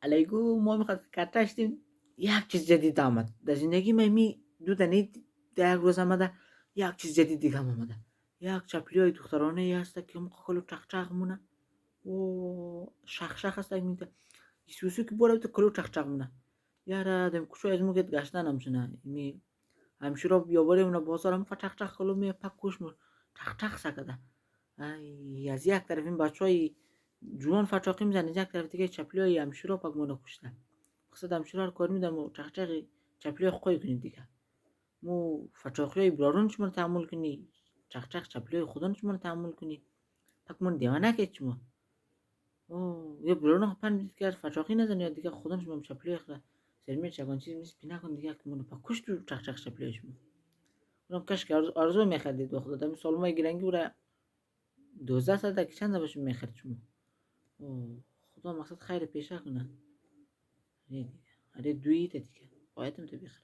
علیگو ما میخواد کتشتیم یک چیز جدید آمد در زندگی من می دو دنی در یک روز آمده یک چیز جدید دیگه هم آمده یک چپلی های دخترانه ای هست که هم کلو چق چق مونه و شخ شخ هست میده سوسو که بوده تو کلو چق چق مونه یاره دم کشو از موقع گشتن همشونه می همشورا بیاوره اونا بازار هم چق چق کلو می پک کش مور چق چق سکده ای از یک طرف این بچهای جوان فچاقی میزنه یک طرف دیگه چپلی های همشورا پک مونه کشته مقصد همشورا رو کار میدم و چق چق چپلی خوی کنید دیگه مو فچاقی های برارون چمون تحمل کنی چق چق چپلی خودان چمون تحمل کنی پک من دیوانه که چمو یه برارون پن میدید که فچاقی نزنی یا دیگه خودان چمون چپلی خدا سرمیر چگان چیز میز پینا کن دیگه که منو پک کش تو چق چق چپلی چمون اونم کاش که آرزو میخردید به خدا دم سالمای گرنگی بوده 12 ساعت که چند باشه میخرد شما خدا مقصد خیر پیشه کنه آره دیگه آره دویی دیگه باید هم تو بخره